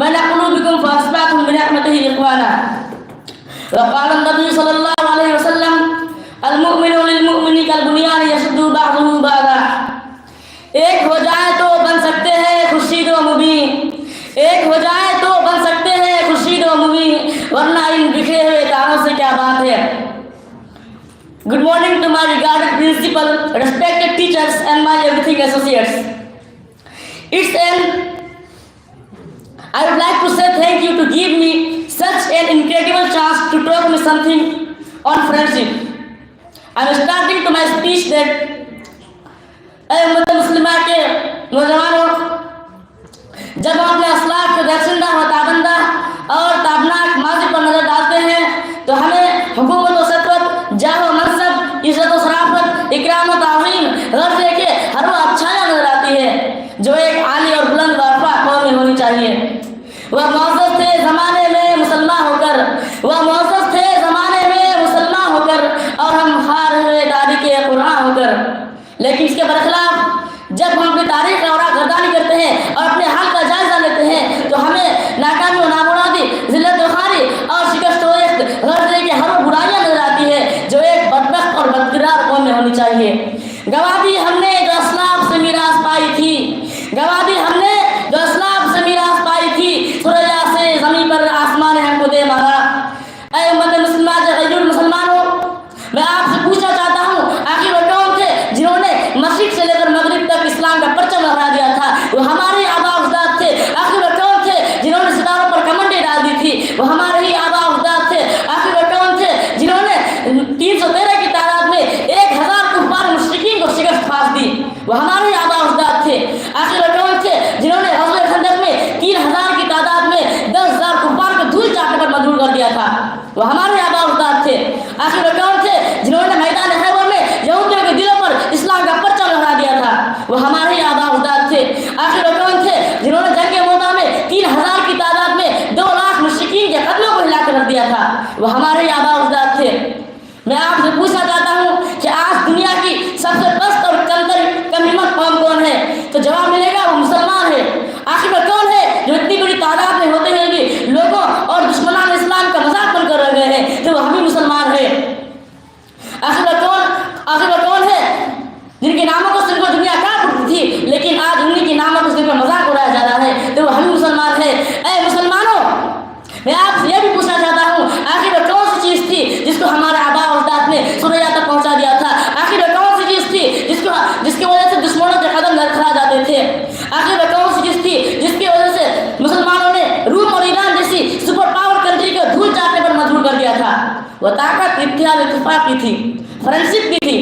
बैना क़ुलूबिकुम फ़अस्बहतुम बिनिअमतिही इख़्वाना। वक़ाल नबी सल्लल्लाहु अलैहि वसल्लम अल-मुमिनु लिल-मुमिनि कल-बुनियान यशुद्दु बअदुहु बअदा। एक हो जाए तो बन सकते हैं खुर्शीद व मुबीन, एक हो जाए तो बन सकते हैं खुर्शीद व मुबीन, वरना इन बिखरे हुए तारों से क्या बात है। Good morning to my regarded principal, respected teachers and my everything associates. I would like to say thank you to give me such an incredible chance to talk me something on friendship. I am starting to my speech that उम्मत मुस्लिमा के नौजवानों, जब हम अपने असलाफ के दर्शनदा व ताबंदा और ताबनाक माजी पर नजर डालते हैं तो हमें हुकूमत व सतवत, जाह व मनसब, इज्जत व शराफत, इकराम व ताज़ीम, गर्व के हर वो अच्छाइयाँ नजर आती है जो एक आली और बुलंद वाफ़ा कौम में होनी चाहिए। वह मुअज़्ज़ज़ थे ज़माने में मुसलमान होकर, वह मुअज़्ज़ज़ थे ज़माने में मुसलमान होकर, और हम हार हुए दादी के कुरान होकर। लेकिन इसके बरखिलाफ जब हम अपनी तारीख का गर्दानी करते हैं और अपने हाल का जायजा लेते हैं तो हमें नाकामी और नामुरादी, ज़िल्लत व खारी और शिकस्त व गर्ज़े की हर वो बुराइयाँ नजर आती है जो एक बदबख्त और बदकिरार कौम में होनी चाहिए। गवाही हमने जो असलाफ से मीरास पाई थी, गवाही हमने जो असलाफ से मीरास पाई थी, सुरया से ज़मीन पर आसमान ने हमको दे मारा। ऐ उम्मत मुस्लिमा के गैरुल मुसलमानों, मैं आपसे पूछना चाहता हूँ, आखिर वो कौन थे जिन्होंने मशरिक से लेकर मगरिब तक इस्लाम का परचम लहरा दिया था? वो हमारे आबा अजदाद थे। आखिर वो कौन थे जिन्होंने सितारों पर कमंडे डाल दी थी? वो हमारे ही आबा अजदाद थे। आखिर वो कौन थे जिन्होंने 313 की तादाद में 1000 कुफार मुशरिकीन को शिकस्त फास दी? वो हमारे ही आबा अजदाद थे। आखिर वो कौन थे जिन्होंने ग़ज़वे खंदक में 3000 की तादाद में 10,000 कुफार को धूल चाटने पर मजबूर कर दिया था? वो हमारे आबा अजदाद थे। आखिर वो कौन थे जिन्होंने मैदान खैबर में यहूदियों के दिलों पर इस्लाम का परचम लहरा दिया था? वो हमारे ही आबा अजदाद थे। आखिर वो कौन थे जिन्होंने जंग मोता में 3000 की तादाद में 2 लाख मुशरिकीन के कत्लों को हिला कर रख दिया था? वो हमारे ही आबा अजदाद थे। मैं आपसे पूछना चाहता हूँ कि आज दुनिया की सबसे पस्त और कम हिम्मत कौम कौन है? तो जवाब मिलेगा वो मुसलमान है। आखिर वो कौन है जो इतनी बड़ी तादाद में होते हुए भी लोगों और दुश्मनान इस्लाम का मजाक बनकर रह गए हैं? तो वो हम ही मुसलमान है। आखिर वो कौन है जिनके नामों को सुनकर दुनिया कांप उठती थी, लेकिन आज उन्हीं के नामों को सुनकर मजाक उड़ाया जा रहा है? तो वो हम ही मुसलमान है। ऐ मुसलमानों, मैं आपसे यह भी पूछना चाहता हूँ, आखिर वो कौन सी चीज़ थी जिसको हमारे आबा अजदाद ने सुरया तक पहुँचा दिया था? आखिर वो कौन सी चीज़ थी जिसकी वजह से दुश्मनों के कदम लड़खड़ा जाते थे? आखिर वो कौन सी चीज़ थी जिसकी वजह से मुसलमानों ने रूम और ईरान जैसी सुपर पावर कंट्री को धूल चाटने पर मजबूर कर दिया था? वो ताकत इत्तेहाद इत्तिफाक की थी, फ्रेंडशिप की थी।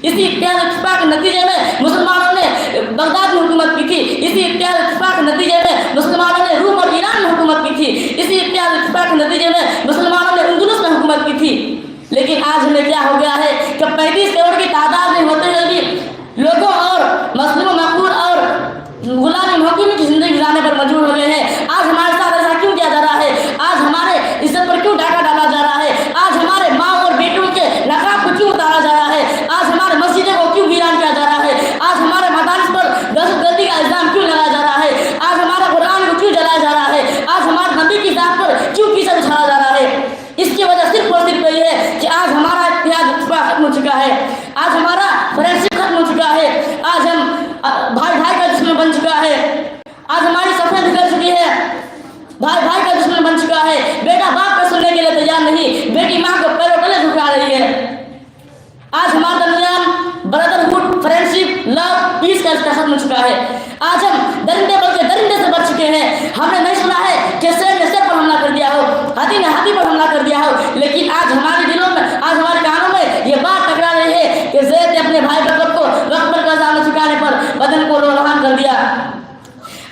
इसी इत्तेहाद इत्तिफाक के नतीजे में मुसलमानों ने बगदाद में हुकूमत की थी। इसी इत्तेहाद इत्तिफाक के नतीजे में मुसलमानों ने रूम और ईरान में हुकूमत की थी। इसी इत्तेहाद इत्तिफाक के नतीजे में मुसलमानों ने अंदलुस में हुकूमत की थी। लेकिन आज हमें क्या हो गया है कि 35 करोड़ की तादाद में होते हुए भी लोगों और मजलूम मकबूल और गुलामी महकूमी की जिंदगी गुजारने पर मजबूर हो गए हैं। आज हमारे साथ ऐसा क्यों किया जा रहा है? आज हमारे इज्जत पर क्यों डाका डाला जा रहा है? आज हमारे माँ और बेटों के नकाब को क्यों उतारा जा रहा है? आज हमारे मस्जिदों को क्यों वीरान किया जा रहा है? आज हमारे मदारिस पर दहशतगर्दी का इल्जाम क्यों लगाया जा रहा है? आज हमारे कुरान को क्यों जलाया जा रहा है? आज हमारे नबी की जात पर क्यों कीचड़ उछाला जा रहा है? इसकी वजह सिर्फ और सिर्फ यही है कि आज हमारा इत्तेहाद इत्तिफाक खत्म हो चुका है। आज हमारा फ्रेंडशिप खत्म हो चुका है। आज हम भाई भाई का दुश्मन बन चुका है। आज हमारी सफेद बिगड़ चुकी है। भाई भाई का दुश्मन बन चुका है। बेटा बाप का सुनने के लिए तैयार नहीं, बेटी माँ को पैरों तले झुका रही है। आज हमारे दरमियान ब्रदरहुड, फ्रेंडशिप, लव, पीस का रिश्ता खत्म हो चुका है। आज हम दरिंदे बल्कि दरिंदे से बच चुके हैं। हमने नहीं सुना है कि शेर ने शेर पर हमला कर दिया हो, हाथी ने हाथी पर हमला कर दिया हो, लेकिन आज हमारे दिलों में, आज हमारे कानों में ये बात टकरा रही है कि ज़ैद ने अपने भाई बकर को वक्त पर कज़ा में चुकाने पर बदन को रोहान कर दिया।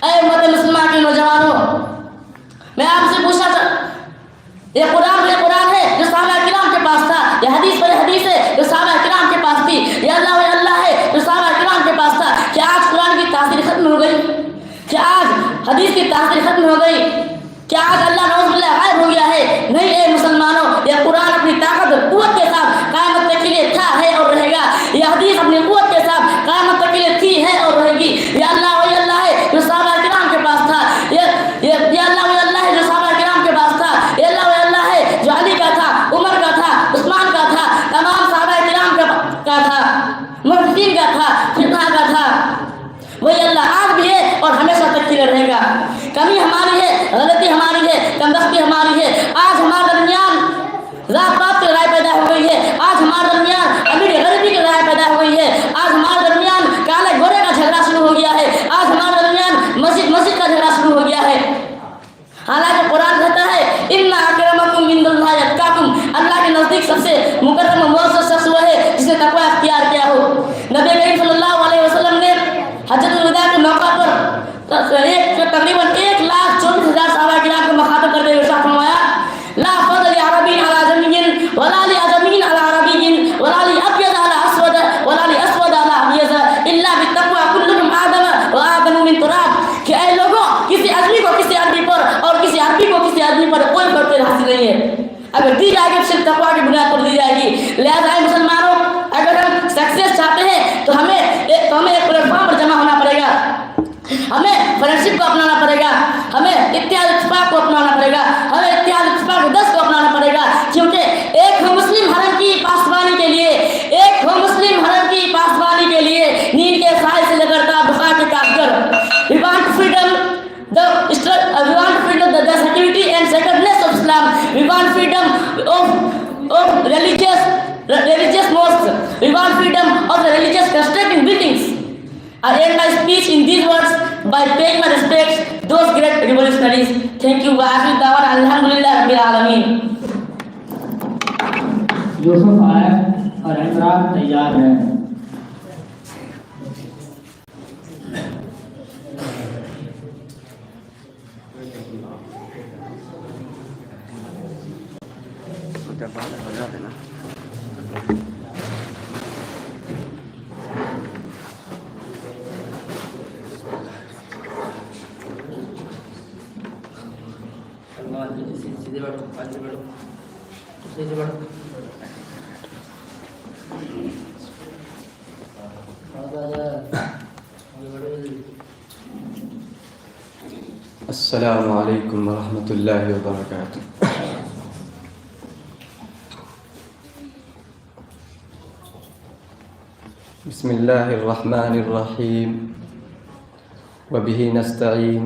ऐ उम्मत मुस्लिमा के नौजवानों, मैं आपसे पूछना ये कुरान है जो सहाबा किराम के पास था, ये हदीस है जो सहाबा किराम के पास थी, ये अल्लाह है जो सहाबा किराम के पास था। क्या आज कुरान की तासीर खत्म हो गई? क्या आज हदीस की तासीर खत्म हो गई? क्या आज अल्लाह नौज़ुबिल्लाह गायब हो गया है? नहीं है मुसलमानों, यह कुरान अपनी ताकत और कुव्वत के साथ क़यामत तक के लिए था, है और रहेगा। यह हदीस अपनी कुव्वत के साथ क़यामत तक के लिए थी, है और रहेगी। यह अल्लाह है जो सहाबा किराम के पास था। यह अल्लाह गलती हमारी है, कमबख्ती हमारी है। आज हमारे दरमियान जात पात की लड़ाई पैदा हो गई है। आज हमारे दरमियान अमीर गरीबी की लड़ाई पैदा हो गई है। आज हमारे दरमियान काले गोरे का झगड़ा शुरू हो गया है। आज हमारे दरमियान मस्जिद का झगड़ा शुरू हो गया है। हालांकि कुरान कहता है इन्ना अक्रमकुम इंदल्लाहि अत्काकुम, अल्लाह के नज़दीक सबसे मुकर्रम मुअज़्ज़ज़ शख्स वो है जिसने तक़वा अख्तियार किया हो। नबी करीम सल्लल्लाहु अलैहि वसल्लम ने हज्जतुल विदा के मौका पर तकरीबन 1,24,000 सहाबा किराम को मुखातब करते हुए इरशाद फरमाया ला फज़ल अरबिय्यिन अला अजमिय्यिन वला लि अजमिय्यिन अला अरबिय्यिन वला लि अब्यद अला अस्वद वला लि अस्वद अला अब्यद इल्ला बित्तक़वा कुल्लुकुम आदम व आदम मिन तुराब, कि ऐ लोगों किसी आदमी को किसी आदमी पर और किसी आदमी को किसी आदमी पर कोई फर्क हासिल नहीं है। अगर दी जाएगी सिर्फ तक़वा की बुनियाद पर दी जाएगी। लिहाजा मुसलमानों, अगर हम सक्सेस चाहते हैं तो हमें एक प्लेटफॉर्म पर जमा होना पड़ेगा। हमें फ्रेंडशिप को अपनाना पड़ेगा, हमें इत्तेहाद इत्तेफाक को अपनाना पड़ेगा, हमें इत्तेहाद इत्तेफाक 10 को अपनाना पड़ेगा। क्योंकि एक हो मुस्लिम हरम की पासबानी के लिए, एक हो मुस्लिम हरम की पासबानी के लिए नींद के साय से लेकर बुखार के काटकर we want freedom, we want freedom, the security and sacredness of Islam. We want freedom of religious mosques. We want freedom of the religious constructing buildings. I end my speech in these words by paying my respects those great revolutionaries. Thank you. Wa akhiru da'wana alhamdulillah rabbil alamin. Yusuf आया और इमरान तैयार है। अस्सलामु अलैकुम वरहमतुल्लाहि वबरकातुह। बिस्मिल्लाहिर रहमानिर रहीम व बिही नस्तईन,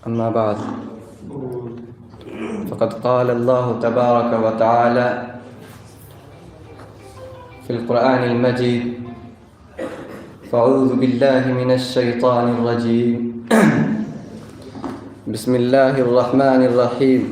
अम्मा बाद, फ़क़द क़ाल अल्लाहु तबारक व तआला फ़िल क़ुरआनिल मजीद फ़अऊज़ु बिल्लाहि मिनश शैतानिर रजीम, बिस्मिल्लाहिर रहमानिर रहीम,